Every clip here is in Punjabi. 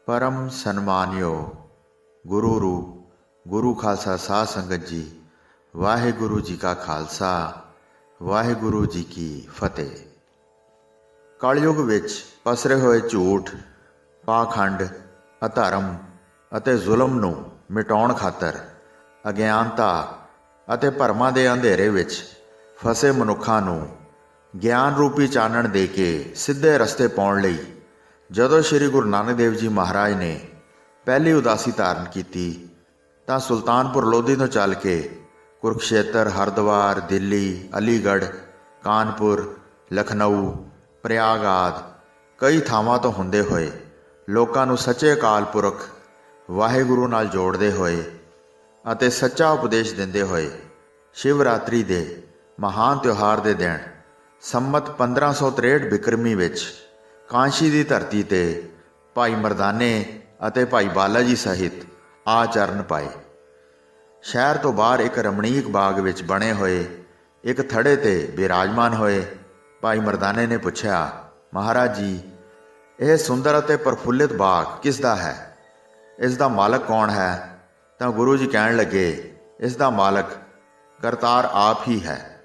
परम सन्मानियो गुरु रूप गुरु खालसा साध संगत जी, वाहिगुरु जी का खालसा वाहिगुरु जी की फतेह। कलयुग विच पसरे होए झूठ, पाखंड, अधर्म ਅਤੇ ਜ਼ੁਲਮ ਨੂੰ ਮਿਟਾਉਣ ਖਾਤਰ ਅਗਿਆਨਤਾ ਅਤੇ ਭਰਮਾਂ ਦੇ ਅੰਧੇਰੇ ਵਿੱਚ ਫਸੇ ਮਨੁੱਖਾਂ ਨੂੰ ਗਿਆਨ ਰੂਪੀ ਚਾਨਣ ਦੇ ਕੇ ਸਿੱਧੇ ਰਸਤੇ ਪਾਉਣ ਲਈ ਜਦੋਂ ਸ੍ਰੀ ਗੁਰੂ ਨਾਨਕ ਦੇਵ ਜੀ ਮਹਾਰਾਜ ਨੇ ਪਹਿਲੀ ਉਦਾਸੀ ਧਾਰਨ ਕੀਤੀ ਤਾਂ ਸੁਲਤਾਨਪੁਰ ਲੋਧੀ ਤੋਂ ਚੱਲ ਕੇ ਕੁਰੂਕਸ਼ੇਤਰ, ਹਰਿਦੁਆਰ, ਦਿੱਲੀ, ਅਲੀਗੜ੍ਹ, ਕਾਨਪੁਰ, ਲਖਨਊ, ਪ੍ਰਯਾਗ ਆਦਿ ਕਈ ਥਾਵਾਂ ਤੋਂ ਹੁੰਦੇ ਹੋਏ ਲੋਕਾਂ ਨੂੰ ਸੱਚੇ ਅਕਾਲ ਪੁਰਖ ਵਾਹਿਗੁਰੂ ਨਾਲ ਜੋੜਦੇ ਹੋਏ ਅਤੇ ਸੱਚਾ ਉਪਦੇਸ਼ ਦਿੰਦੇ ਹੋਏ ਸ਼ਿਵਰਾਤਰੀ ਦੇ ਮਹਾਨ ਤਿਉਹਾਰ ਦੇ ਦਿਨ ਸੰਮਤ 1563 ਬਿਕਰਮੀ ਵਿੱਚ ਕਾਂਸ਼ੀ ਦੀ ਧਰਤੀ 'ਤੇ ਭਾਈ ਮਰਦਾਨੇ ਅਤੇ ਭਾਈ ਬਾਲਾ ਜੀ ਸਹਿਤ ਆਚਰਨ ਪਾਏ। ਸ਼ਹਿਰ ਤੋਂ ਬਾਹਰ ਇੱਕ ਰਮਣੀਕ ਬਾਗ ਵਿੱਚ ਬਣੇ ਹੋਏ ਇੱਕ ਥੜੇ 'ਤੇ ਬਿਰਾਜਮਾਨ ਹੋਏ ਭਾਈ ਮਰਦਾਨੇ ਨੇ ਪੁੱਛਿਆ, ਮਹਾਰਾਜ ਜੀ, ਇਹ ਸੁੰਦਰ ਅਤੇ ਪ੍ਰਫੁੱਲਿਤ ਬਾਗ ਕਿਸ ਦਾ ਹੈ? ਇਸ ਦਾ ਮਾਲਕ ਕੌਣ ਹੈ? ਤਾਂ ਗੁਰੂ ਜੀ ਕਹਿਣ ਲੱਗੇ, ਇਸ ਦਾ ਮਾਲਕ ਕਰਤਾਰ ਆਪ ਹੀ ਹੈ,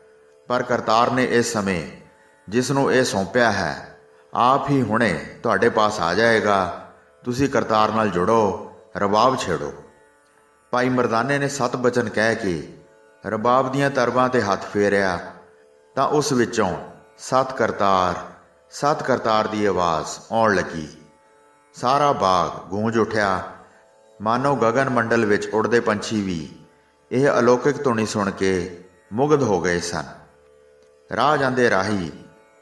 ਪਰ ਕਰਤਾਰ ਨੇ ਇਸ ਸਮੇਂ ਜਿਸ ਨੂੰ ਇਹ ਸੌਂਪਿਆ ਹੈ ਆਪ ਹੀ ਹੁਣੇ ਤੁਹਾਡੇ ਪਾਸ ਆ ਜਾਏਗਾ। ਤੁਸੀਂ ਕਰਤਾਰ ਨਾਲ ਜੁੜੋ, ਰਬਾਬ ਛੇੜੋ। ਭਾਈ ਮਰਦਾਨੇ ਨੇ 7 ਬਚਨ ਕਹਿ ਕੇ ਰਬਾਬ ਦੀਆਂ ਤਰਬਾਂ 'ਤੇ ਹੱਥ ਫੇਰਿਆ ਤਾਂ ਉਸ ਵਿੱਚੋਂ ਸਤ ਕਰਤਾਰ ਦੀ ਆਵਾਜ਼ ਆਉਣ ਲੱਗੀ। ਸਾਰਾ ਬਾਗ ਗੂੰਜ ਉੱਠਿਆ, ਮਾਨੋ ਗਗਨ ਮੰਡਲ ਵਿੱਚ ਉੜਦੇ ਪੰਛੀ ਵੀ ਇਹ ਅਲੌਕਿਕ ਧੁਨੀ ਸੁਣ ਕੇ ਮੁਗਧ ਹੋ ਗਏ ਸਨ। ਰਾਹ ਜਾਂਦੇ ਰਾਹੀ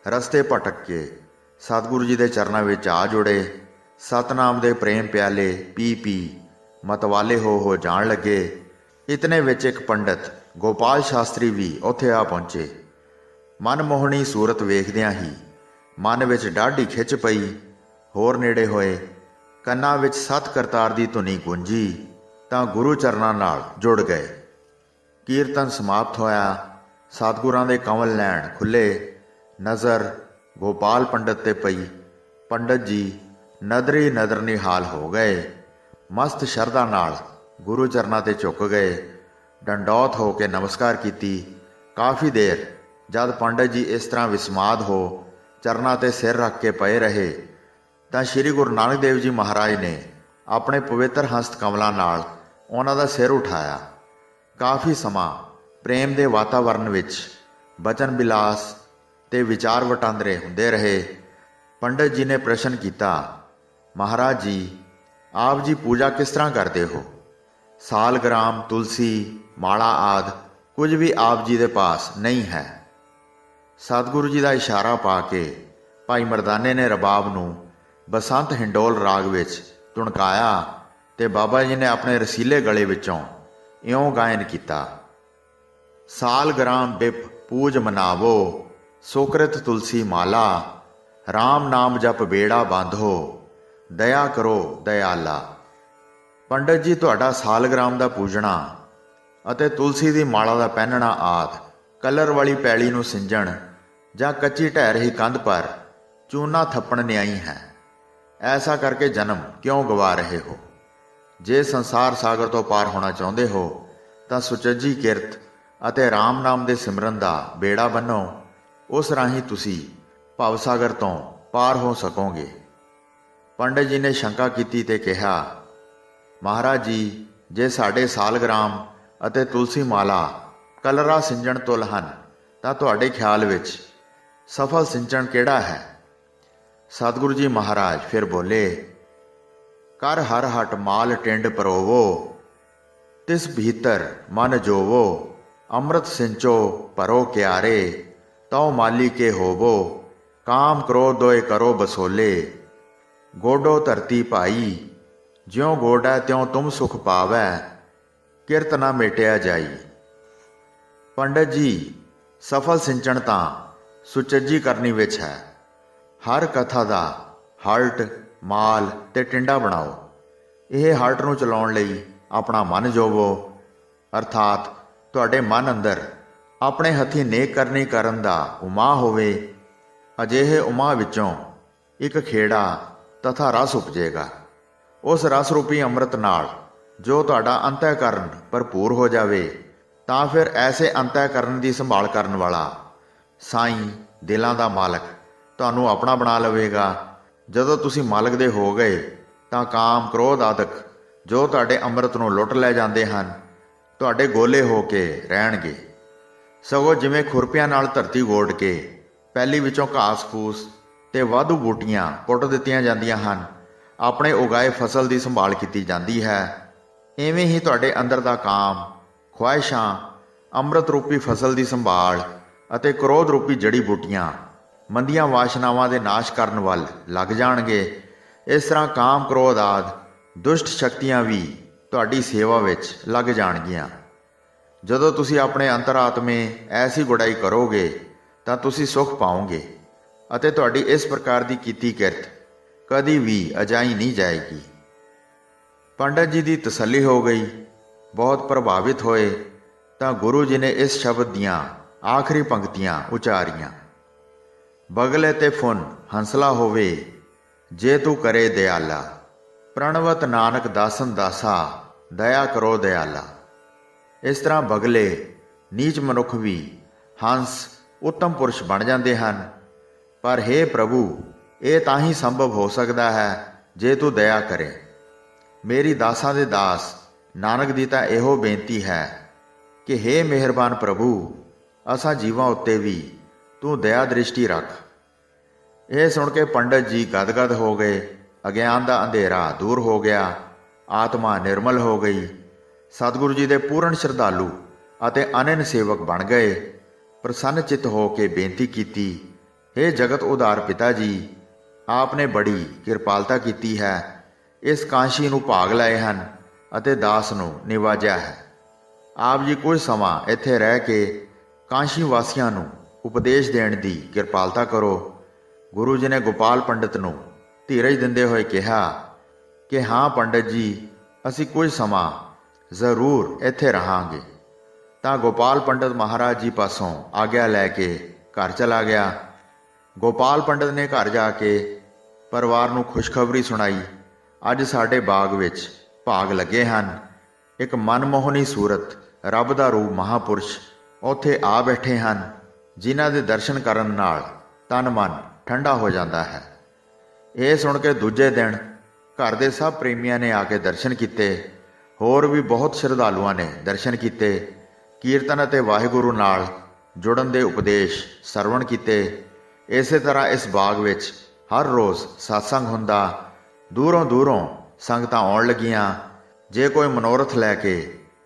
ਰਸਤੇ ਭਟਕ ਕੇ ਸਤਿਗੁਰੂ ਜੀ ਦੇ ਚਰਨਾਂ ਵਿੱਚ ਆ ਜੁੜੇ। ਸਤਨਾਮ ਦੇ ਪ੍ਰੇਮ ਪਿਆਲੇ ਪੀ ਮਤਵਾਲੇ ਹੋ ਜਾਣ ਲੱਗੇ। ਇਤਨੇ ਵਿੱਚ ਇੱਕ ਪੰਡਤ ਗੋਪਾਲ ਸ਼ਾਸਤਰੀ ਵੀ ਉੱਥੇ ਆ ਪਹੁੰਚੇ। ਮਨਮੋਹਣੀ ਸੂਰਤ ਵੇਖਦਿਆਂ ਹੀ ਮਨ ਵਿੱਚ ਡਾਢੀ ਖਿੱਚ ਪਈ। ਹੋਰ ਨੇੜੇ ਹੋਏ, ਕੰਨਾਂ ਵਿੱਚ ਸਤ ਕਰਤਾਰ ਦੀ ਧੁਨੀ ਗੂੰਜੀ ਤਾਂ ਗੁਰੂ ਚਰਨਾਂ ਨਾਲ ਜੁੜ ਗਏ। ਕੀਰਤਨ ਸਮਾਪਤ ਹੋਇਆ। ਸਤਿਗੁਰਾਂ ਦੇ ਕਮਲ ਲੈਣ ਖੁੱਲੇ। ਨਜ਼ਰ ਗੋਪਾਲ ਪੰਡਤ 'ਤੇ ਪਈ। ਪੰਡਤ ਜੀ ਨਦਰੀ ਨਦਰ ਨਿਹਾਲ ਹੋ ਗਏ। ਮਸਤ ਸ਼ਰਧਾ ਨਾਲ ਗੁਰੂ ਚਰਨਾਂ 'ਤੇ ਝੁਕ ਗਏ। ਡੰਡੌਤ ਹੋ ਕੇ ਨਮਸਕਾਰ ਕੀਤੀ। ਕਾਫੀ ਦੇਰ ਜਦ ਪੰਡਤ ਜੀ ਇਸ ਤਰ੍ਹਾਂ ਵਿਸਮਾਦ ਹੋ ਚਰਨਾਂ 'ਤੇ ਸਿਰ ਰੱਖ ਕੇ ਪਏ ਰਹੇ ਤਾਂ ਸ੍ਰੀ ਗੁਰੂ ਨਾਨਕ ਦੇਵ ਜੀ ਮਹਾਰਾਜ ਨੇ ਆਪਣੇ ਪਵਿੱਤਰ ਹਸਤ ਕਮਲਾਂ ਨਾਲ ਉਹਨਾਂ ਦਾ ਸਿਰ ਉਠਾਇਆ। ਕਾਫੀ ਸਮਾਂ ਪ੍ਰੇਮ ਦੇ ਵਾਤਾਵਰਨ ਵਿੱਚ ਬਚਨ ਬਿਲਾਸ ਤੇ ਵਿਚਾਰ ਵਟਾਂਦਰੇ ਹੁੰਦੇ ਰਹੇ। ਪੰਡਤ ਜੀ ਨੇ ਪ੍ਰਸ਼ਨ ਕੀਤਾ, ਮਹਾਰਾਜ ਜੀ, ਆਪ ਜੀ ਪੂਜਾ ਕਿਸ ਤਰ੍ਹਾਂ ਕਰਦੇ ਹੋ? ਸਾਲਗ੍ਰਾਮ, ਤੁਲਸੀ, ਮਾਲਾ ਆਦਿ ਕੁਝ ਵੀ ਆਪ ਜੀ ਦੇ ਪਾਸ ਨਹੀਂ ਹੈ। ਸਤਿਗੁਰੂ ਜੀ ਦਾ ਇਸ਼ਾਰਾ ਪਾ ਕੇ ਭਾਈ ਮਰਦਾਨੇ ਨੇ ਰਬਾਬ ਨੂੰ ਬਸੰਤ ਹਿੰਡੋਲ ਰਾਗ ਵਿੱਚ ਤੁਣਕਾਇਆ ਤੇ ਬਾਬਾ ਜੀ ਨੇ ਆਪਣੇ ਰਸੀਲੇ ਗਲੇ ਵਿੱਚੋਂ ਇਉਂ ਗਾਇਨ ਕੀਤਾ, ਸਾਲਗ੍ਰਾਮ ਬਿਪ ਪੂਜ ਮਨਾਵੋ, ਸੁਕ੍ਰਿਤ ਤੁਲਸੀ ਮਾਲਾ, ਰਾਮ ਨਾਮ ਜਪ ਬੇੜਾ ਬਾਂਧੋ, ਦਇਆ ਕਰੋ ਦਇਆਲਾ। ਪੰਡਤ ਜੀ, ਤੁਹਾਡਾ ਸਾਲਗ੍ਰਾਮ ਦਾ ਪੂਜਣਾ ਅਤੇ ਤੁਲਸੀ ਦੀ ਮਾਲਾ ਦਾ ਪਹਿਨਣਾ ਆਦਿ ਕਲਰ ਵਾਲੀ ਪੈਲੀ ਨੂੰ ਸਿੰਜਣ ਜਾਂ ਕੱਚੀ ਢਹਿ ਰਹੀ ਕੰਧ ਪਰ ਚੂਨਾ ਥੱਪਣ ਨਿਆਈ ਹੈ। ਐਸਾ ਕਰਕੇ ਜਨਮ ਕਿਉਂ ਗਵਾ ਰਹੇ ਹੋ? ਜੇ ਸੰਸਾਰ ਸਾਗਰ ਤੋਂ ਪਾਰ ਹੋਣਾ ਚਾਹੁੰਦੇ ਹੋ ਤਾਂ ਸੁਚੱਜੀ ਕਿਰਤ ਅਤੇ ਰਾਮ ਨਾਮ ਦੇ ਸਿਮਰਨ ਦਾ ਬੇੜਾ ਬੰਨੋ। ਉਸ ਰਾਹੀਂ ਤੁਸੀਂ ਭਵ ਸਾਗਰ ਤੋਂ ਪਾਰ ਹੋ ਸਕੋਗੇ। ਪੰਡਤ ਜੀ ਨੇ ਸ਼ੰਕਾ ਕੀਤੀ ਤੇ ਕਿਹਾ, ਮਹਾਰਾਜ ਜੀ, ਜੇ ਸਾਡੇ ਸਾਲਗ੍ਰਾਮ ਅਤੇ ਤੁਲਸੀ ਮਾਲਾ ਕਲਰਾ ਸਿੰਜਣ ਤੁਲ ਹਨ ਤਾਂ ਤੁਹਾਡੇ ਖਿਆਲ ਵਿੱਚ ਸਫਲ ਸਿੰਚਣ ਕਿਹੜਾ ਹੈ? ਸਤਿਗੁਰੂ ਜੀ ਮਹਾਰਾਜ ਫਿਰ ਬੋਲੇ, ਕਰ ਹਰ ਹਟ ਮਾਲ ਟਿੰਡ ਪਰੋਵੋ, ਤਿਸ ਭੀਤਰ ਮਨ ਜੋਵੋ, ਅੰਮ੍ਰਿਤ ਸਿੰਚੋ ਭਰੋ ਕਿਆਰੇ, ਤਉ ਮਾਲੀ ਕੇ ਹੋਵੋ, ਕਾਮ ਕ੍ਰੋਧ ਦੋਇ ਕਰੋ ਬਸੋਲੇ, ਗੋਡੋ ਧਰਤੀ ਭਾਈ, ਜਿਉਂ ਗੋਡਾ ਤਿਉਂ ਤੁਮ ਸੁਖ ਪਾਵੈ, ਕਿਰਤ ਨਾ ਮੇਟਿਆ ਜਾਈ। ਪੰਡਤ ਜੀ, ਸਫਲ ਸਿੰਚਣ ਤਾਂ ਸੁਚੱਜੀ ਕਰਨੀ ਵਿੱਚ ਹੈ। ਹਰ ਕਥਾ ਦਾ ਹਲਟ, ਮਾਲ ਤੇ ਟਿੰਡਾ ਬਣਾਓ। ਇਹ ਹਲਟ ਨੂੰ ਚਲਾਉਣ ਲਈ ਆਪਣਾ ਮਨ ਜੋਵੋ, ਅਰਥਾਤ ਤੁਹਾਡੇ ਮਨ ਅੰਦਰ ਆਪਣੇ ਹੱਥੀਂ ਨੇਕ ਕਰਨੀ ਕਰਨ ਦਾ ਉਮਾ ਹੋਵੇ। ਅਜਿਹੇ ਉਮਾ ਵਿੱਚੋਂ ਇੱਕ ਖੇੜਾ ਤਥਾ ਰਸ ਉਪਜੇਗਾ। ਉਸ ਰਸ ਰੂਪੀ ਅੰਮ੍ਰਿਤ ਨਾਲ ਜੋ ਤੁਹਾਡਾ ਅੰਤःਕਰਨ ਭਰਪੂਰ ਹੋ ਜਾਵੇ, ਤਾਂ ਫਿਰ ਐਸੇ ਅੰਤःਕਰਨ ਦੀ ਸੰਭਾਲ ਕਰਨ ਵਾਲਾ ਸਾਈਂ, ਦਿਲਾਂ ਦਾ ਮਾਲਕ ਤੁਹਾਨੂੰ ਆਪਣਾ ਬਣਾ ਲਵੇਗਾ। ਜਦੋਂ ਤੁਸੀਂ ਮਾਲਕ ਦੇ ਹੋ ਗਏ ਤਾਂ ਕਾਮ, ਕ੍ਰੋਧ ਆਦਿਕ ਜੋ ਤੁਹਾਡੇ ਅੰਮ੍ਰਿਤ ਨੂੰ ਲੁੱਟ ਲੈ ਜਾਂਦੇ ਹਨ, ਤੁਹਾਡੇ ਗੋਲੇ ਹੋ ਕੇ ਰਹਿਣਗੇ। ਸਗੋਂ ਜਿਵੇਂ ਖੁਰਪਿਆਂ ਨਾਲ ਧਰਤੀ ਗੋਡ ਕੇ ਪੈਲੀ ਵਿੱਚੋਂ ਘਾਸ ਫੂਸ ਤੇ ਵਾਧੂ ਬੂਟੀਆਂ ਪੁੱਟ ਦਿੱਤੀਆਂ ਜਾਂਦੀਆਂ ਹਨ, ਆਪਣੇ ਉਗਾਏ ਫਸਲ ਦੀ ਸੰਭਾਲ ਕੀਤੀ ਜਾਂਦੀ ਹੈ, ਇਵੇਂ ਹੀ ਤੁਹਾਡੇ ਅੰਦਰ ਦਾ ਕਾਮ, ਖੁਆਇਸ਼ਾਂ, ਅੰਮ੍ਰਿਤ ਰੂਪੀ ਫਸਲ ਦੀ ਸੰਭਾਲ ਅਤੇ ਕ੍ਰੋਧ ਰੂਪੀ ਜੜੀ ਬੂਟੀਆਂ ਮੰਦੀਆਂ ਵਾਸ਼ਨਾਵਾਂ ਦੇ ਨਾਸ਼ ਕਰਨ ਵੱਲ ਲੱਗ ਜਾਣਗੇ। ਇਸ ਤਰ੍ਹਾਂ ਕਾਮ, ਕ੍ਰੋਧ ਆਦਿ ਦੁਸ਼ਟ ਸ਼ਕਤੀਆਂ ਵੀ ਤੁਹਾਡੀ ਸੇਵਾ ਵਿੱਚ ਲੱਗ ਜਾਣਗੀਆਂ। ਜਦੋਂ ਤੁਸੀਂ ਆਪਣੇ ਅੰਤਰਾਤਮੇ ਐਸੀ ਗੁਡਾਈ ਕਰੋਗੇ ਤਾਂ ਤੁਸੀਂ ਸੁਖ ਪਾਓਗੇ ਅਤੇ ਤੁਹਾਡੀ ਇਸ ਪ੍ਰਕਾਰ ਦੀ ਕੀਤੀ ਕਿਰਤ ਕਦੀ ਵੀ ਅਜਾਈ ਨਹੀਂ ਜਾਏਗੀ। ਪੰਡਤ ਜੀ ਦੀ ਤਸੱਲੀ ਹੋ ਗਈ। ਬਹੁਤ ਪ੍ਰਭਾਵਿਤ ਹੋਏ ਤਾਂ ਗੁਰੂ ਜੀ ਨੇ ਇਸ ਸ਼ਬਦ ਦੀਆਂ ਆਖਰੀ ਪੰਕਤੀਆਂ ਉਚਾਰੀਆਂ। ਬਗਲੇ ਤੇ ਫੁਨ ਹੰਸਲਾ ਹੋਵੇ, ਜੇ ਤੂੰ ਕਰੇ ਦਿਆਲਾ, ਪ੍ਰਣਵਤ ਨਾਨਕ ਦਾਸਨ ਦਾਸਾ, ਦਇਆ ਕਰੋ ਦਿਆਲਾ। ਇਸ ਤਰ੍ਹਾਂ ਬਗਲੇ, ਨੀਚ ਮਨੁੱਖ ਵੀ ਹੰਸ, ਉੱਤਮ ਪੁਰਸ਼ ਬਣ ਜਾਂਦੇ ਹਨ। ਪਰ ਹੇ ਪ੍ਰਭੂ, ਇਹ ਤਾਂ ਹੀ ਸੰਭਵ ਹੋ ਸਕਦਾ ਹੈ ਜੇ ਤੂੰ ਦਇਆ ਕਰੇ। ਮੇਰੀ ਦਾਸਾਂ ਦੇ ਦਾਸ ਨਾਨਕ ਦੀ ਤਾਂ ਇਹੋ ਬੇਨਤੀ ਹੈ ਕਿ ਹੇ ਮਿਹਰਬਾਨ ਪ੍ਰਭੂ, ਅਸਾਂ ਜੀਵਾਂ ਉੱਤੇ ਵੀ ਤੂੰ ਦਇਆ ਦ੍ਰਿਸ਼ਟੀ ਰੱਖ। ਇਹ ਸੁਣ ਕੇ ਪੰਡਤ ਜੀ ਗਦਗਦ ਹੋ ਗਏ। ਅਗਿਆਨ ਦਾ ਅੰਧੇਰਾ ਦੂਰ ਹੋ ਗਿਆ, ਆਤਮਾ ਨਿਰਮਲ ਹੋ ਗਈ। ਸਤਿਗੁਰੂ ਜੀ ਦੇ ਪੂਰਨ ਸ਼ਰਧਾਲੂ ਅਤੇ ਅਨੰਨ ਸੇਵਕ ਬਣ ਗਏ। ਪ੍ਰਸੰਨ ਚਿੱਤ ਹੋ ਕੇ ਬੇਨਤੀ ਕੀਤੀ, ਹੇ ਜਗਤ ਉਧਾਰ ਪਿਤਾ ਜੀ, ਆਪ ਨੇ ਬੜੀ ਕਿਰਪਾਲਤਾ ਕੀਤੀ ਹੈ। ਇਸ ਕਾਂਸ਼ੀ ਨੂੰ ਭਾਗ ਲਏ ਹਨ ਅਤੇ ਦਾਸ ਨੂੰ ਨਿਵਾਜਿਆ ਹੈ। ਆਪ ਜੀ ਕੁਝ ਸਮਾਂ ਇੱਥੇ ਰਹਿ ਕੇ ਕਾਂਸ਼ੀ ਵਾਸੀਆਂ ਨੂੰ ਉਪਦੇਸ਼ ਦੇਣ ਦੀ ਕਿਰਪਾਲਤਾ ਕਰੋ। ਗੁਰੂ ਜੀ ਨੇ ਗੋਪਾਲ ਪੰਡਤ ਨੂੰ ਧੀਰਜ ਦਿੰਦੇ ਹੋਏ ਕਿਹਾ ਕਿ ਹਾਂ ਪੰਡਤ ਜੀ, ਅਸੀਂ ਕੁਝ ਸਮਾਂ ਜ਼ਰੂਰ ਇੱਥੇ ਰਹਾਂਗੇ। ਤਾਂ ਗੋਪਾਲ ਪੰਡਤ ਮਹਾਰਾਜ ਜੀ ਪਾਸੋਂ ਆਗਿਆ ਲੈ ਕੇ ਘਰ ਚਲਾ ਗਿਆ। ਗੋਪਾਲ ਪੰਡਤ ਨੇ ਘਰ ਜਾ ਕੇ ਪਰਿਵਾਰ ਨੂੰ ਖੁਸ਼ਖਬਰੀ ਸੁਣਾਈ, ਅੱਜ ਸਾਡੇ ਬਾਗ ਵਿੱਚ ਭਾਗ ਲੱਗੇ ਹਨ। ਇੱਕ ਮਨਮੋਹਣੀ ਸੂਰਤ, ਰੱਬ ਦਾ ਰੂਪ ਮਹਾਂਪੁਰਸ਼ ਉੱਥੇ ਆ ਬੈਠੇ ਹਨ, ਜਿਨ੍ਹਾਂ ਦੇ ਦਰਸ਼ਨ ਕਰਨ ਨਾਲ ਤਨ ਮਨ ਠੰਡਾ ਹੋ ਜਾਂਦਾ ਹੈ। ਇਹ ਸੁਣ ਕੇ ਦੂਜੇ ਦਿਨ ਘਰ ਦੇ ਸਭ ਪ੍ਰੇਮੀਆਂ ਨੇ ਆ ਕੇ ਦਰਸ਼ਨ ਕੀਤੇ। ਹੋਰ ਵੀ ਬਹੁਤ ਸ਼ਰਧਾਲੂਆਂ ਨੇ ਦਰਸ਼ਨ ਕੀਤੇ। ਕੀਰਤਨ ਅਤੇ ਵਾਹਿਗੁਰੂ ਨਾਲ ਜੁੜਨ ਦੇ ਉਪਦੇਸ਼ ਸਰਵਣ ਕੀਤੇ। ਇਸੇ ਤਰ੍ਹਾਂ ਇਸ ਬਾਗ ਵਿੱਚ ਹਰ ਰੋਜ਼ ਸਤਸੰਗ ਹੁੰਦਾ। ਦੂਰੋਂ ਦੂਰੋਂ ਸੰਗਤਾਂ ਆਉਣ ਲੱਗੀਆਂ। ਜੇ ਕੋਈ ਮਨੋਰਥ ਲੈ ਕੇ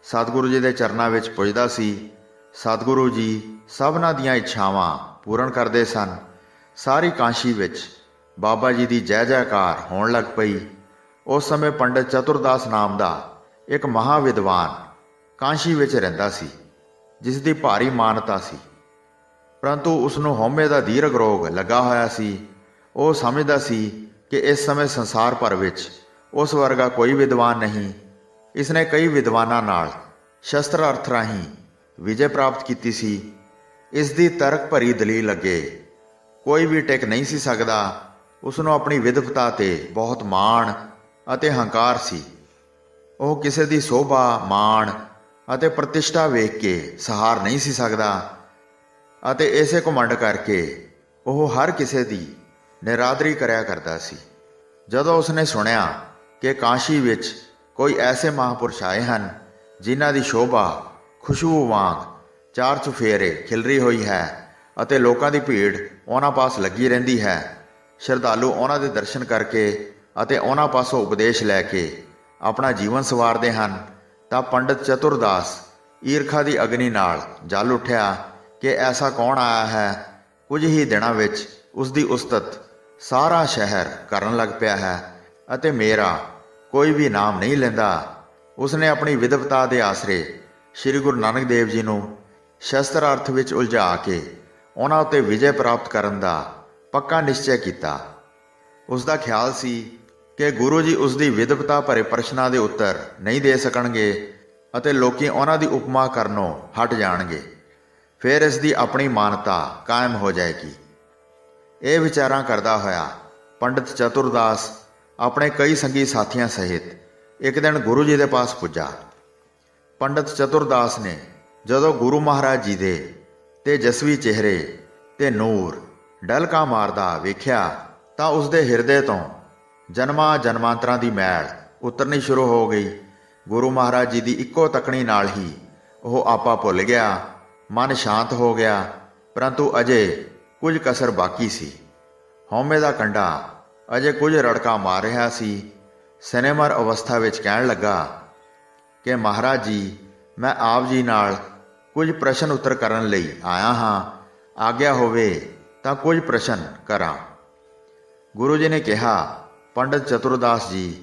ਸਤਿਗੁਰੂ ਜੀ ਦੇ ਚਰਨਾਂ ਵਿੱਚ ਪੁੱਜਦਾ ਸੀ, ਸਤਿਗੁਰੂ ਜੀ ਸਭਨਾਂ ਦੀਆਂ ਇੱਛਾਵਾਂ ਪੂਰਨ ਕਰਦੇ ਸਨ। ਸਾਰੀ ਕਾਂਸ਼ੀ ਵਿੱਚ ਬਾਬਾ ਜੀ ਦੀ ਜੈ ਜੈਕਾਰ ਹੋਣ ਲੱਗ ਪਈ। ਉਸ ਸਮੇਂ ਪੰਡਤ ਚਤੁਰਦਾਸ ਨਾਮ ਦਾ ਇੱਕ ਮਹਾ ਵਿਦਵਾਨ ਕਾਂਸ਼ੀ ਵਿੱਚ ਰਹਿੰਦਾ ਸੀ, ਜਿਸ ਦੀ ਭਾਰੀ ਮਾਨਤਾ ਸੀ, ਪਰੰਤੂ ਉਸ ਨੂੰ ਹਉਮੈ ਦਾ ਦੀਰਘ ਰੋਗ ਲੱਗਾ ਹੋਇਆ ਸੀ। ਉਹ ਸਮਝਦਾ ਸੀ ਕਿ ਇਸ ਸਮੇਂ ਸੰਸਾਰ ਭਰ ਵਿੱਚ ਉਸ ਵਰਗਾ ਕੋਈ ਵਿਦਵਾਨ ਨਹੀਂ। ਇਸਨੇ ਕਈ ਵਿਦਵਾਨਾਂ ਨਾਲ ਸ਼ਸਤਰ ਅਰਥ ਰਾਹੀਂ ਵਿਜੇ ਪ੍ਰਾਪਤ ਕੀਤੀ ਸੀ। ਇਸ ਦੀ ਤਰਕ ਭਰੀ ਦਲੀਲ ਅੱਗੇ ਕੋਈ ਵੀ ਟਿਕ ਨਹੀਂ ਸੀ ਸਕਦਾ। ਉਸ ਨੂੰ ਆਪਣੀ ਵਿਦਵਤਾ 'ਤੇ ਬਹੁਤ ਮਾਣ ਅਤੇ ਹੰਕਾਰ ਸੀ। ਉਹ ਕਿਸੇ ਦੀ ਸੋਭਾ, ਮਾਣ ਅਤੇ ਪ੍ਰਤਿਸ਼ਠਾ ਵੇਖ ਕੇ ਸਹਾਰ ਨਹੀਂ ਸੀ ਸਕਦਾ ਅਤੇ ਇਸੇ ਘਮੰਡ ਕਰਕੇ ਉਹ ਹਰ ਕਿਸੇ ਦੀ ਨਿਰਾਦਰੀ ਕਰਿਆ ਕਰਦਾ ਸੀ। ਜਦੋਂ ਉਸਨੇ ਸੁਣਿਆ ਕਿ ਕਾਸ਼ੀ ਵਿੱਚ ਕੋਈ ਐਸੇ ਮਹਾਂਪੁਰਸ਼ ਆਏ ਹਨ, ਜਿਨ੍ਹਾਂ ਦੀ ਸ਼ੋਭਾ ਖੁਸ਼ਬੂ ਵਾਂਗ ਚਾਰ ਚੁਫੇਰੇ ਖਿਲਰੀ ਹੋਈ ਹੈ ਅਤੇ ਲੋਕਾਂ ਦੀ ਭੀੜ ਉਹਨਾਂ ਪਾਸ ਲੱਗੀ ਰਹਿੰਦੀ ਹੈ, ਸ਼ਰਧਾਲੂ ਉਹਨਾਂ ਦੇ ਦਰਸ਼ਨ ਕਰਕੇ ਅਤੇ ਉਹਨਾਂ ਪਾਸੋਂ ਉਪਦੇਸ਼ ਲੈ ਕੇ ਆਪਣਾ ਜੀਵਨ ਸੰਵਾਰਦੇ ਹਨ, ਤਾਂ ਪੰਡਤ ਚਤੁਰਦਾਸ ਈਰਖਾ ਦੀ ਅਗਨੀ ਨਾਲ ਜਲ ਉੱਠਿਆ ਕਿ ਐਸਾ ਕੌਣ ਆਇਆ ਹੈ। ਕੁਝ ਹੀ ਦਿਨਾਂ ਵਿੱਚ ਉਸ ਦੀ ਉਸਤਤ ਸਾਰਾ ਸ਼ਹਿਰ ਕਰਨ ਲੱਗ ਪਿਆ ਹੈ ਅਤੇ ਮੇਰਾ ਕੋਈ ਵੀ ਨਾਮ ਨਹੀਂ ਲੈਂਦਾ। ਉਸਨੇ ਆਪਣੀ ਵਿਦਵਤਾ ਦੇ ਆਸਰੇ ਸ੍ਰੀ ਗੁਰੂ ਨਾਨਕ ਦੇਵ ਜੀ ਨੂੰ ਸ਼ਸਤਰ ਅਰਥ ਵਿੱਚ ਉਲਝਾ ਕੇ ਉਹਨਾਂ ਉੱਤੇ ਵਿਜੇ ਪ੍ਰਾਪਤ ਕਰਨ ਦਾ ਪੱਕਾ ਨਿਸ਼ਚੈ ਕੀਤਾ। ਉਸ ਦਾ ਖਿਆਲ ਸੀ ਕਿ ਗੁਰੂ ਜੀ ਉਸ ਦੀ ਵਿਦਵਤਾ ਭਰੇ ਪ੍ਰਸ਼ਨਾਂ ਦੇ ਉੱਤਰ ਨਹੀਂ ਦੇ ਸਕਣਗੇ ਅਤੇ ਲੋਕੀ ਉਹਨਾਂ ਦੀ ਉਪਮਾ ਕਰਨੋਂ ਹਟ ਜਾਣਗੇ। ਫਿਰ ਇਸ ਦੀ ਆਪਣੀ ਮਾਨਤਾ ਕਾਇਮ ਹੋ ਜਾਏਗੀ। ਇਹ ਵਿਚਾਰਾਂ ਕਰਦਾ ਹੋਇਆ ਪੰਡਤ ਚਤੁਰਦਾਸ ਆਪਣੇ ਕਈ ਸੰਗੀ ਸਾਥੀਆਂ ਸਹਿਤ ਇੱਕ ਦਿਨ ਗੁਰੂ ਜੀ ਦੇ ਪਾਸ ਪੁੱਜਾ। ਪੰਡਤ ਚਤੁਰਦਾਸ ਨੇ ਜਦੋਂ ਗੁਰੂ ਮਹਾਰਾਜ ਜੀ ਦੇ ਤੇਜਸਵੀ ਚਿਹਰੇ ਤੇ ਨੂਰ ਡਲਕਾ ਮਾਰਦਾ ਵੇਖਿਆ ਤਾਂ ਉਸਦੇ ਹਿਰਦੇ ਤੋਂ ਜਨਮਾਂ ਜਨਮਾਂਤਰਾਂ ਦੀ ਮੈਲ ਉਤਰਨੀ ਸ਼ੁਰੂ ਹੋ ਗਈ। ਗੁਰੂ ਮਹਾਰਾਜ ਜੀ ਦੀ ਇੱਕੋ ਤੱਕਣੀ ਨਾਲ ਹੀ ਉਹ ਆਪਾ ਭੁੱਲ ਗਿਆ, ਮਨ ਸ਼ਾਂਤ ਹੋ ਗਿਆ। ਪਰੰਤੂ ਅਜੇ ਕੁਝ ਕਸਰ ਬਾਕੀ ਸੀ। ਹਉਮੈ ਦਾ ਕੰਡਾ ਅਜੇ ਕੁਝ ਰੜਕਾ ਮਾਰ ਰਿਹਾ ਸੀ। ਸਿਨੇਮਰ ਅਵਸਥਾ ਵਿੱਚ ਕਹਿਣ ਲੱਗਾ ਕਿ ਮਹਾਰਾਜ ਜੀ, ਮੈਂ ਆਪ ਜੀ ਨਾਲ ਕੁਝ ਪ੍ਰਸ਼ਨ ਉੱਤਰ ਕਰਨ ਲਈ ਆਇਆ ਹਾਂ। ਆਗਿਆ ਹੋਵੇ ਤਾਂ ਕੁਝ ਪ੍ਰਸ਼ਨ ਕਰਾਂ। ਗੁਰੂ ਜੀ ਨੇ ਕਿਹਾ, ਪੰਡਤ ਚਤੁਰਦਾਸ ਜੀ,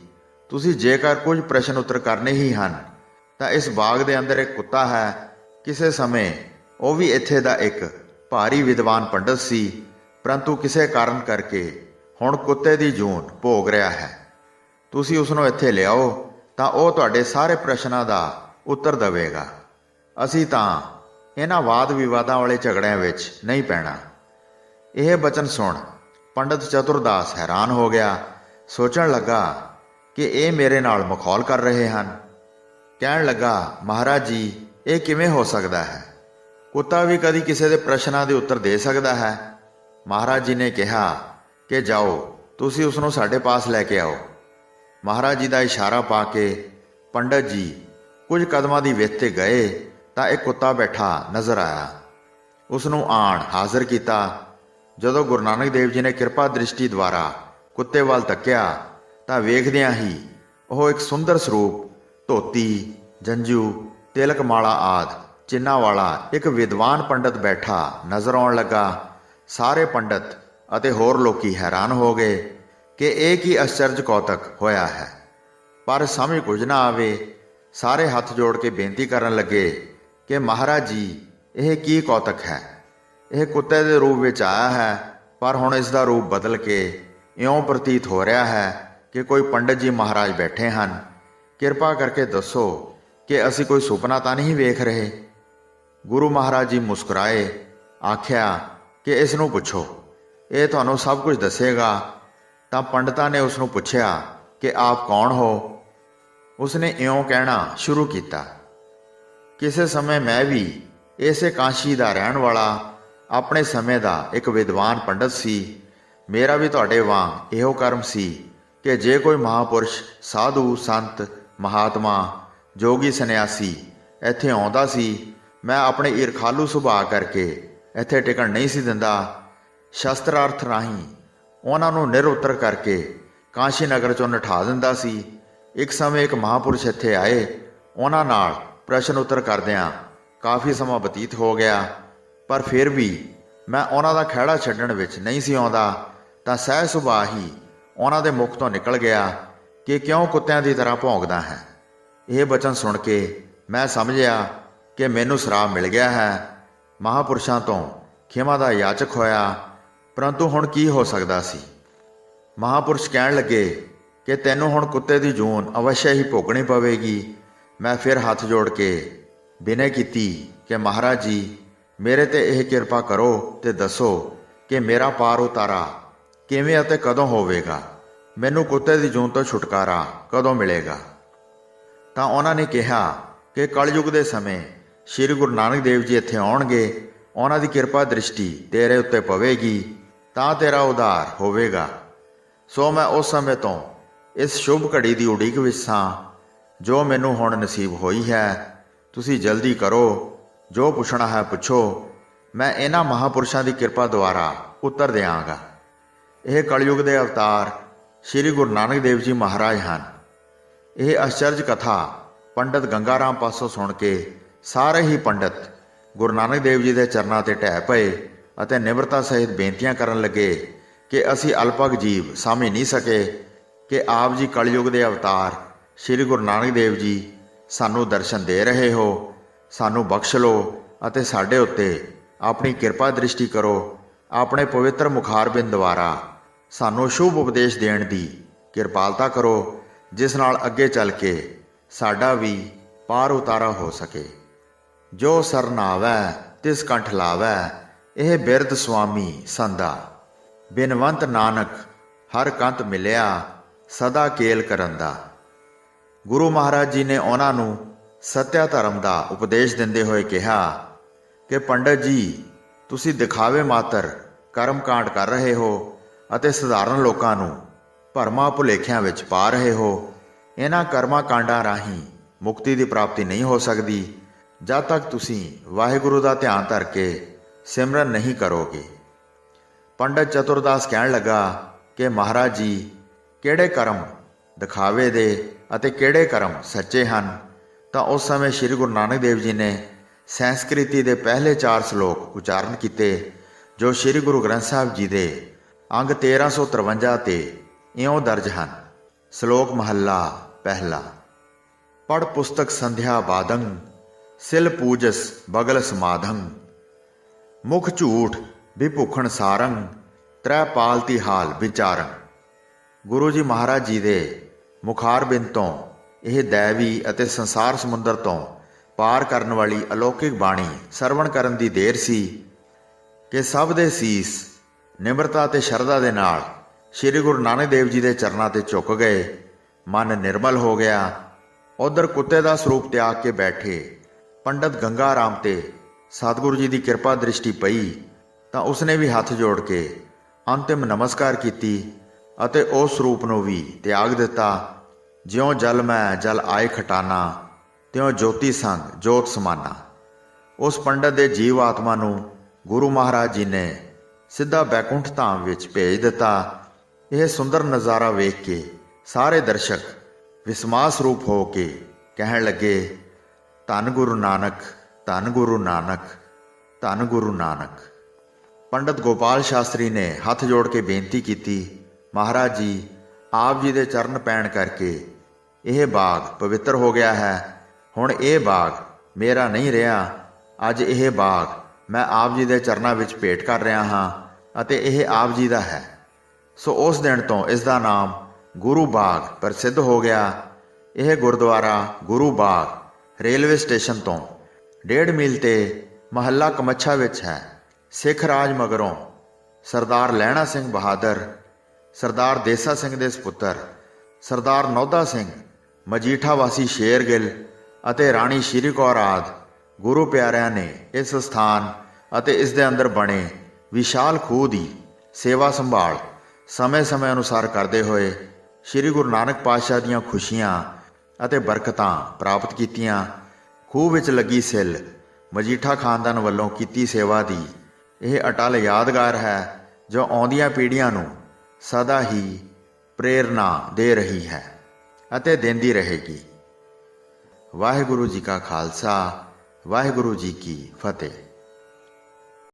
ਤੁਸੀਂ ਜੇਕਰ ਕੁਝ ਪ੍ਰਸ਼ਨ ਉੱਤਰ ਕਰਨੇ ਹੀ ਹਨ ਤਾਂ ਇਸ ਬਾਗ ਦੇ ਅੰਦਰ ਇੱਕ ਕੁੱਤਾ ਹੈ। ਕਿਸੇ ਸਮੇਂ ਉਹ ਵੀ ਇੱਥੇ ਦਾ ਇੱਕ ਭਾਰੀ ਵਿਦਵਾਨ ਪੰਡਤ ਸੀ, ਪਰੰਤੂ ਕਿਸੇ ਕਾਰਨ ਕਰਕੇ ਹੁਣ ਕੁੱਤੇ ਦੀ ਜੂਨ ਭੋਗ ਰਿਹਾ ਹੈ। ਤੁਸੀਂ ਉਸ ਨੂੰ ਇੱਥੇ ਲਿਆਓ ਤਾਂ ਉਹ ਤੁਹਾਡੇ ਸਾਰੇ ਪ੍ਰਸ਼ਨਾਂ ਦਾ ਉੱਤਰ ਦੇਵੇਗਾ। ਅਸੀਂ ਤਾਂ ਇਹਨਾਂ ਵਾਦ ਵਿਵਾਦਾਂ ਵਾਲੇ ਝਗੜਿਆਂ ਵਿੱਚ ਨਹੀਂ ਪੈਣਾ। ਇਹ ਬਚਨ ਸੁਣ ਪੰਡਤ ਚਤੁਰਦਾਸ ਹੈਰਾਨ ਹੋ ਗਿਆ। ਸੋਚਣ ਲੱਗਾ ਕਿ ਇਹ ਮੇਰੇ ਨਾਲ ਮਖੌਲ ਕਰ ਰਹੇ ਹਨ। ਕਹਿਣ ਲੱਗਾ, ਮਹਾਰਾਜ ਜੀ, ਇਹ ਕਿਵੇਂ ਹੋ ਸਕਦਾ ਹੈ? ਕੁੱਤਾ ਵੀ ਕਦੀ ਕਿਸੇ ਦੇ ਪ੍ਰਸ਼ਨਾਂ ਦੇ ਉੱਤਰ ਦੇ ਸਕਦਾ ਹੈ? ਮਹਾਰਾਜ ਜੀ ਨੇ ਕਿਹਾ ਕਿ ਜਾਓ, ਤੁਸੀਂ ਉਸ ਨੂੰ ਸਾਡੇ ਪਾਸ ਲੈ ਕੇ ਆਓ। ਮਹਾਰਾਜ ਜੀ ਦਾ ਇਸ਼ਾਰਾ ਪਾ ਕੇ ਪੰਡਤ ਜੀ ਕੁਝ ਕਦਮਾਂ ਦੀ ਵਿੱਥ ਤੇ ਗਏ ਤਾਂ ਇੱਕ ਕੁੱਤਾ ਬੈਠਾ ਨਜ਼ਰ ਆਇਆ। ਉਸ ਨੂੰ ਆਣ ਹਾਜ਼ਰ ਕੀਤਾ। ਜਦੋਂ ਗੁਰੂ ਨਾਨਕ ਦੇਵ ਜੀ ਨੇ ਕਿਰਪਾ ਦ੍ਰਿਸ਼ਟੀ ਦੁਆਰਾ ਕੁੱਤੇ ਵੱਲ ਤੱਕਿਆ ਤਾਂ ਵੇਖਦਿਆਂ ਹੀ ਉਹ ਇੱਕ ਸੁੰਦਰ ਸਰੂਪ, ਧੋਤੀ, ਜੰਝੂ, ਤਿਲਕ ਮਾਲਾ ਆਦਿ ਚਿੰਨ੍ਹਾਂ ਵਾਲਾ ਇੱਕ ਵਿਦਵਾਨ ਪੰਡਤ ਬੈਠਾ ਨਜ਼ਰ ਆਉਣ ਲੱਗਾ। ਸਾਰੇ ਪੰਡਤ ਅਤੇ ਹੋਰ ਲੋਕੀ ਹੈਰਾਨ ਹੋ ਗਏ ਕਿ ਇਹ ਕੀ ਅਚਰਜ ਕੌਤਕ ਹੋਇਆ ਹੈ, ਪਰ ਸਮਝ ਕੁਝ ਨਾ ਆਵੇ। ਸਾਰੇ ਹੱਥ ਜੋੜ ਕੇ ਬੇਨਤੀ ਕਰਨ ਲੱਗੇ ਕਿ ਮਹਾਰਾਜ ਜੀ, ਇਹ ਕੀ ਕੌਤਕ ਹੈ? ਇਹ ਕੁੱਤੇ ਦੇ ਰੂਪ ਵਿੱਚ ਆਇਆ ਹੈ, ਪਰ ਹੁਣ ਇਸ ਦਾ ਰੂਪ ਬਦਲ ਕੇ ਇਉਂ ਪ੍ਰਤੀਤ ਹੋ ਰਿਹਾ ਹੈ ਕਿ ਕੋਈ ਪੰਡਤ ਜੀ ਮਹਾਰਾਜ ਬੈਠੇ ਹਨ। ਕਿਰਪਾ ਕਰਕੇ ਦੱਸੋ ਕਿ ਅਸੀਂ ਕੋਈ ਸੁਪਨਾ ਤਾਂ ਨਹੀਂ ਵੇਖ ਰਹੇ। ਗੁਰੂ ਮਹਾਰਾਜ ਜੀ ਮੁਸਕਰਾਏ। ਆਖਿਆ ਕਿ ਇਸ ਨੂੰ ਪੁੱਛੋ, ਇਹ ਤੁਹਾਨੂੰ ਸਭ ਕੁਝ ਦੱਸੇਗਾ। ਤਾਂ ਪੰਡਤਾਂ ਨੇ ਉਸ ਨੂੰ ਪੁੱਛਿਆ ਕਿ ਆਪ ਕੌਣ ਹੋ? ਉਸਨੇ ਇਉਂ ਕਹਿਣਾ ਸ਼ੁਰੂ ਕੀਤਾ, ਕਿਸੇ ਸਮੇਂ ਮੈਂ ਵੀ ਇਸੇ ਕਾਸ਼ੀ ਦਾ ਰਹਿਣ ਵਾਲਾ ਆਪਣੇ ਸਮੇਂ ਦਾ ਇੱਕ ਵਿਦਵਾਨ ਪੰਡਤ ਸੀ। ਮੇਰਾ ਵੀ ਤੁਹਾਡੇ ਵਾਂਗ ਇਹੋ ਕਰਮ ਸੀ ਕਿ ਜੇ ਕੋਈ ਮਹਾਂਪੁਰਸ਼, ਸਾਧੂ, ਸੰਤ, ਮਹਾਤਮਾ, ਜੋਗੀ, ਸੰਨਿਆਸੀ ਇੱਥੇ ਆਉਂਦਾ ਸੀ, ਮੈਂ ਆਪਣੇ ਈਰਖਾਲੂ ਸੁਭਾਅ ਕਰਕੇ ਇੱਥੇ ਟਿਕਣ ਨਹੀਂ ਸੀ ਦਿੰਦਾ। ਸ਼ਸਤਰਾਰਥ ਰਾਹੀਂ ਉਹਨਾਂ ਨੂੰ ਨਿਰਉੱਤਰ ਕਰਕੇ ਕਾਸ਼ੀ ਨਗਰ ਚੋਂ ਨਠਾ ਦਿੰਦਾ ਸੀ। ਇੱਕ ਸਮੇਂ ਇੱਕ ਮਹਾਂਪੁਰਸ਼ ਇੱਥੇ ਆਏ। ਉਹਨਾਂ ਨਾਲ ਪ੍ਰਸ਼ਨ ਉੱਤਰ ਕਰਦਿਆਂ ਕਾਫੀ ਸਮਾਂ ਬਤੀਤ ਹੋ ਗਿਆ, ਪਰ ਫਿਰ ਵੀ ਮੈਂ ਉਹਨਾਂ ਦਾ ਖਹਿੜਾ ਛੱਡਣ ਵਿੱਚ ਨਹੀਂ ਸੀ ਆਉਂਦਾ। ਤਾਂ ਸਹਿਜ ਸੁਭਾਅ ਹੀ ਉਹਨਾਂ ਦੇ ਮੁਖ ਤੋਂ ਨਿਕਲ ਗਿਆ ਕਿ ਕਿਉਂ ਕੁੱਤਿਆਂ ਦੀ ਤਰ੍ਹਾਂ ਭੌਂਕਦਾ ਹੈ। ਇਹ ਬਚਨ ਸੁਣ ਕੇ ਮੈਂ ਸਮਝਿਆ ਕਿ ਮੈਨੂੰ ਸਰਾਪ ਮਿਲ ਗਿਆ ਹੈ। ਮਹਾਂਪੁਰਸ਼ਾਂ ਤੋਂ ਖਿਮਾ ਦਾ ਯਾਚਕ ਹੋਇਆ, ਪਰੰਤੂ ਹੁਣ ਕੀ ਹੋ ਸਕਦਾ ਸੀ। ਮਹਾਂਪੁਰਸ਼ ਕਹਿਣ ਲੱਗੇ ਕਿ ਤੈਨੂੰ ਹੁਣ ਕੁੱਤੇ ਦੀ ਜੂਨ ਅਵਸ਼ਯ ਹੀ ਭੋਗਣੀ ਪਵੇਗੀ। ਮੈਂ ਫਿਰ ਹੱਥ ਜੋੜ ਕੇ ਬੇਨਤੀ ਕੀਤੀ ਕਿ ਮਹਾਰਾਜ ਜੀ, ਮੇਰੇ ਤੇ ਇਹ ਕਿਰਪਾ ਕਰੋ ਤੇ ਦੱਸੋ ਕਿ ਮੇਰਾ ਪਾਰ ਉਤਾਰਾ ਕਿਵੇਂ ਅਤੇ ਕਦੋਂ ਹੋਵੇਗਾ? ਮੈਨੂੰ ਕੁੱਤੇ ਦੀ ਜੂਨ ਤੋਂ ਛੁਟਕਾਰਾ ਕਦੋਂ ਮਿਲੇਗਾ? ਤਾਂ ਉਹਨਾਂ ਨੇ ਕਿਹਾ ਕਿ ਕਲਯੁਗ ਦੇ ਸਮੇਂ ਸ੍ਰੀ ਗੁਰੂ ਨਾਨਕ ਦੇਵ ਜੀ ਇੱਥੇ ਆਉਣਗੇ। ਉਹਨਾਂ ਦੀ ਕਿਰਪਾ ਦ੍ਰਿਸ਼ਟੀ ਤੇਰੇ ਉੱਤੇ ਪਵੇਗੀ ਤਾਂ ਤੇਰਾ ਉਧਾਰ ਹੋਵੇਗਾ। ਸੋ ਮੈਂ ਉਸ ਸਮੇਂ ਤੋਂ ਇਸ ਸ਼ੁਭ ਘੜੀ ਦੀ ਉਡੀਕ ਵਿੱਚ ਸਾਂ ਜੋ ਮੈਨੂੰ ਹੁਣ ਨਸੀਬ ਹੋਈ ਹੈ। ਤੁਸੀਂ ਜਲਦੀ ਕਰੋ, ਜੋ ਪੁੱਛਣਾ ਹੈ ਪੁੱਛੋ, ਮੈਂ ਇਹਨਾਂ ਮਹਾਂਪੁਰਸ਼ਾਂ ਦੀ ਕਿਰਪਾ ਦੁਆਰਾ ਉੱਤਰ ਦਿਆਂਗਾ। ਇਹ ਕਲਯੁਗ ਦੇ ਅਵਤਾਰ ਸ੍ਰੀ ਗੁਰੂ ਨਾਨਕ ਦੇਵ ਜੀ ਮਹਾਰਾਜ ਹਨ। ਇਹ ਅਚਰਜ ਕਥਾ ਪੰਡਤ ਗੰਗਾ ਰਾਮ ਪਾਸੋਂ ਸੁਣ ਕੇ ਸਾਰੇ ਹੀ ਪੰਡਤ ਗੁਰੂ ਨਾਨਕ ਦੇਵ ਜੀ ਦੇ ਚਰਨਾਂ 'ਤੇ ਢਹਿ ਪਏ ਅਤੇ ਨਿਮਰਤਾ ਸਹਿਤ ਬੇਨਤੀਆਂ ਕਰਨ ਲੱਗੇ ਕਿ ਅਸੀਂ ਅਲਪਗ ਜੀਵ ਸਮਝ ਨਹੀਂ ਸਕੇ ਕਿ ਆਪ ਜੀ ਕਲਯੁਗ ਦੇ ਅਵਤਾਰ ਸ੍ਰੀ ਗੁਰੂ ਨਾਨਕ ਦੇਵ ਜੀ ਸਾਨੂੰ ਦਰਸ਼ਨ ਦੇ ਰਹੇ ਹੋ। ਸਾਨੂੰ ਬਖਸ਼ ਲਓ ਅਤੇ ਸਾਡੇ ਉੱਤੇ ਆਪਣੀ ਕਿਰਪਾ ਦ੍ਰਿਸ਼ਟੀ ਕਰੋ। ਆਪਣੇ ਪਵਿੱਤਰ ਮੁਖਾਰਬਿੰਦ ਦੁਆਰਾ ਸਾਨੂੰ ਸ਼ੁਭ ਉਪਦੇਸ਼ ਦੇਣ ਦੀ ਕਿਰਪਾਲਤਾ ਕਰੋ, ਜਿਸ ਨਾਲ ਅੱਗੇ ਚੱਲ ਕੇ ਸਾਡਾ ਵੀ ਪਾਰ ਉਤਾਰਾ ਹੋ ਸਕੇ। ਜੋ ਸਰਨਾਵੈ ਤਿਸ ਕੰਠ ਲਾਵੈ, ਇਹ ਬਿਰਧ ਸੁਆਮੀ ਸੰਦਾ। ਬਿਨਵੰਤ ਨਾਨਕ ਹਰ ਕੰਤ ਮਿਲਿਆ, ਸਦਾ ਕੇਲ ਕਰਨ ਦਾ। ਗੁਰੂ ਮਹਾਰਾਜ ਜੀ ਨੇ ਉਹਨਾਂ ਨੂੰ ਸੱਤਿਆ ਧਰਮ ਦਾ ਉਪਦੇਸ਼ ਦਿੰਦੇ ਹੋਏ ਕਿਹਾ ਕਿ ਪੰਡਤ ਜੀ, ਤੁਸੀਂ ਦਿਖਾਵੇ ਮਾਤਰ ਕਰਮ ਕਾਂਡ ਕਰ ਰਹੇ ਹੋ ਅਤੇ ਸਧਾਰਨ ਲੋਕਾਂ ਨੂੰ ਭਰਮਾਂ ਭੁਲੇਖਿਆਂ ਵਿੱਚ ਪਾ ਰਹੇ ਹੋ। ਇਹਨਾਂ ਕਰਮਾਂ ਕਾਂਡਾਂ ਰਾਹੀਂ ਮੁਕਤੀ ਦੀ ਪ੍ਰਾਪਤੀ ਨਹੀਂ ਹੋ ਸਕਦੀ ਜਦ ਤੱਕ ਤੁਸੀਂ ਵਾਹਿਗੁਰੂ ਦਾ ਧਿਆਨ ਧਰ ਕੇ ਸਿਮਰਨ ਨਹੀਂ ਕਰੋਗੇ। ਪੰਡਤ ਚਤੁਰਦਾਸ ਕਹਿਣ ਲੱਗਾ ਕਿ ਮਹਾਰਾਜ ਜੀ, ਕਿਹੜੇ ਕਰਮ ਦਿਖਾਵੇ ਦੇ ਅਤੇ ਕਿਹੜੇ ਕਰਮ ਸੱਚੇ ਹਨ? ਤਾਂ ਉਸ ਸਮੇਂ ਸ੍ਰੀ ਗੁਰੂ ਨਾਨਕ ਦੇਵ ਜੀ ਨੇ ਸੰਸਕ੍ਰਿਤੀ ਦੇ ਪਹਿਲੇ 4 ਸ਼ਲੋਕ ਉਚਾਰਨ ਕੀਤੇ ਜੋ ਸ੍ਰੀ ਗੁਰੂ ਗ੍ਰੰਥ ਸਾਹਿਬ ਜੀ ਦੇ ਅੰਗ 1353 ਤੇ ਇਉਂ ਦਰਜ ਹਨ। ਸ਼ਲੋਕ ਮਹੱਲਾ ਪਹਿਲਾ। ਪੜ੍ਹ ਪੁਸਤਕ ਸੰਧਿਆ ਬਾਦੰ, ਸਿਲ ਪੂਜਸ ਬਗਲ ਸਮਾਧੰ, ਮੁਖ ਝੂਠ ਵਿਭੂਖਣ ਸਾਰੰ, ਤ੍ਰੈ ਪਾਲਤੀ ਹਾਲ ਵਿਚਾਰੰ। ਗੁਰੂ ਜੀ ਮਹਾਰਾਜ ਜੀ ਦੇ ਮੁਖਾਰਬਿੰਦ ਤੋਂ ਇਹ ਦੈਵੀ ਅਤੇ ਸੰਸਾਰ ਸਮੁੰਦਰ ਤੋਂ ਪਾਰ ਕਰਨ ਵਾਲੀ ਅਲੌਕਿਕ ਬਾਣੀ ਸਰਵਣ ਕਰਨ ਦੀ ਦੇਰ ਸੀ ਕਿ ਸਭ ਦੇ ਸੀਸ ਨਿਮਰਤਾ ਤੇ ਸ਼ਰਧਾ ਦੇ ਨਾਲ ਸ੍ਰੀ ਗੁਰੂ ਨਾਨਕ ਦੇਵ ਜੀ ਦੇ ਚਰਨਾਂ ਤੇ ਝੁਕ ਗਏ। ਮਨ ਨਿਰਮਲ ਹੋ ਗਿਆ। ਉਧਰ ਕੁੱਤੇ ਦਾ ਸਰੂਪ ਤਿਆਗ ਕੇ ਬੈਠੇ ਪੰਡਤ ਗੰਗਾ ਰਾਮ ਤੇ ਸਤਿਗੁਰੂ ਜੀ ਦੀ ਕਿਰਪਾ ਦ੍ਰਿਸ਼ਟੀ ਪਈ ਤਾਂ ਉਸਨੇ ਵੀ ਹੱਥ ਜੋੜ ਕੇ ਅੰਤਿਮ ਨਮਸਕਾਰ ਕੀਤੀ ਅਤੇ ਉਸ ਸਰੂਪ ਨੂੰ ਵੀ ਤਿਆਗ ਦਿੱਤਾ। ਜਿਉਂ ਜਲ ਮੈਂ ਜਲ ਆਏ ਖਟਾਨਾ, ਤਿਉਂ ਜੋਤੀ ਸੰਗ ਜੋਤ ਸਮਾਨਾ। ਉਸ ਪੰਡਤ ਦੇ ਜੀਵ ਆਤਮਾ ਨੂੰ ਗੁਰੂ ਮਹਾਰਾਜ ਜੀ ਨੇ ਸਿੱਧਾ ਬੈਕੁੰਠ ਧਾਮ ਵਿੱਚ ਭੇਜ ਦਿੱਤਾ। ਇਹ ਸੁੰਦਰ ਨਜ਼ਾਰਾ ਵੇਖ ਕੇ ਸਾਰੇ ਦਰਸ਼ਕ ਵਿਸਮਾਸ ਰੂਪ ਹੋ ਕੇ ਕਹਿਣ ਲੱਗੇ, ਧੰਨ ਗੁਰੂ ਨਾਨਕ, ਧੰਨ ਗੁਰੂ ਨਾਨਕ, ਧੰਨ ਗੁਰੂ ਨਾਨਕ। ਪੰਡਤ ਗੋਪਾਲ ਸ਼ਾਸਤਰੀ ਨੇ ਹੱਥ ਜੋੜ ਕੇ ਬੇਨਤੀ ਕੀਤੀ, ਮਹਾਰਾਜ ਜੀ, ਆਪ ਜੀ ਦੇ ਚਰਨ ਪੈਣ ਕਰਕੇ ਇਹ ਬਾਗ ਪਵਿੱਤਰ ਹੋ ਗਿਆ ਹੈ। ਹੁਣ ਇਹ ਬਾਗ ਮੇਰਾ ਨਹੀਂ ਰਿਹਾ। ਅੱਜ ਇਹ ਬਾਗ ਮੈਂ ਆਪ ਜੀ ਦੇ ਚਰਨਾਂ ਵਿੱਚ ਭੇਟ ਕਰ ਰਿਹਾ ਹਾਂ ਅਤੇ ਇਹ ਆਪ ਜੀ ਦਾ ਹੈ। ਸੋ ਉਸ ਦਿਨ ਤੋਂ ਇਸ ਦਾ ਨਾਮ ਗੁਰੂ ਬਾਗ ਪ੍ਰਸਿੱਧ ਹੋ ਗਿਆ। ਇਹ ਗੁਰਦੁਆਰਾ ਗੁਰੂ ਬਾਗ ਰੇਲਵੇ ਸਟੇਸ਼ਨ ਤੋਂ 1.5 ਮੀਲ ਤੇ ਮਹੱਲਾ ਕਮੱਛਾ ਵਿੱਚ ਹੈ। ਸਿੱਖ ਰਾਜ ਮਗਰੋਂ ਸਰਦਾਰ ਲਹਿਣਾ ਸਿੰਘ ਬਹਾਦਰ, ਸਰਦਾਰ ਦੇਸਾ ਸਿੰਘ ਦੇ ਸਪੁੱਤਰ ਸਰਦਾਰ ਨੌਦਾ ਸਿੰਘ, ਮਜੀਠਾ ਵਾਸੀ ਸ਼ੇਰਗਿੱਲ ਅਤੇ ਰਾਣੀ ਸ਼੍ਰੀ ਕੌਰ ਆਦਿ ਗੁਰੂ ਪਿਆਰਿਆਂ ਨੇ ਇਸ ਸਥਾਨ ਅਤੇ ਇਸ ਦੇ ਅੰਦਰ ਬਣੇ ਵਿਸ਼ਾਲ ਖੂਹ ਦੀ ਸੇਵਾ ਸੰਭਾਲ ਸਮੇਂ-ਸਮੇਂ ਅਨੁਸਾਰ ਕਰਦੇ ਹੋਏ ਸ੍ਰੀ ਗੁਰੂ ਨਾਨਕ ਪਾਤਸ਼ਾਹ ਦੀਆਂ ਖੁਸ਼ੀਆਂ ਅਤੇ ਬਰਕਤਾਂ ਪ੍ਰਾਪਤ ਕੀਤੀਆਂ। ਖੂਹ ਵਿੱਚ ਲੱਗੀ ਸਿੱਲ ਮਜੀਠਾ ਖਾਨਦਾਨ ਵੱਲੋਂ ਕੀਤੀ ਸੇਵਾ ਦੀ ਇਹ ਅਟਲ ਯਾਦਗਾਰ ਹੈ ਜੋ ਆਉਂਦੀਆਂ ਪੀੜ੍ਹੀਆਂ ਨੂੰ ਸਦਾ ਹੀ ਪ੍ਰੇਰਨਾ ਦੇ ਰਹੀ ਹੈ ਅਤੇ ਦਿੰਦੀ ਰਹੇਗੀ। ਵਾਹਿਗੁਰੂ ਜੀ ਕਾ ਖਾਲਸਾ, ਵਾਹਿਗੁਰੂ ਜੀ ਕੀ ਫਤਿਹ।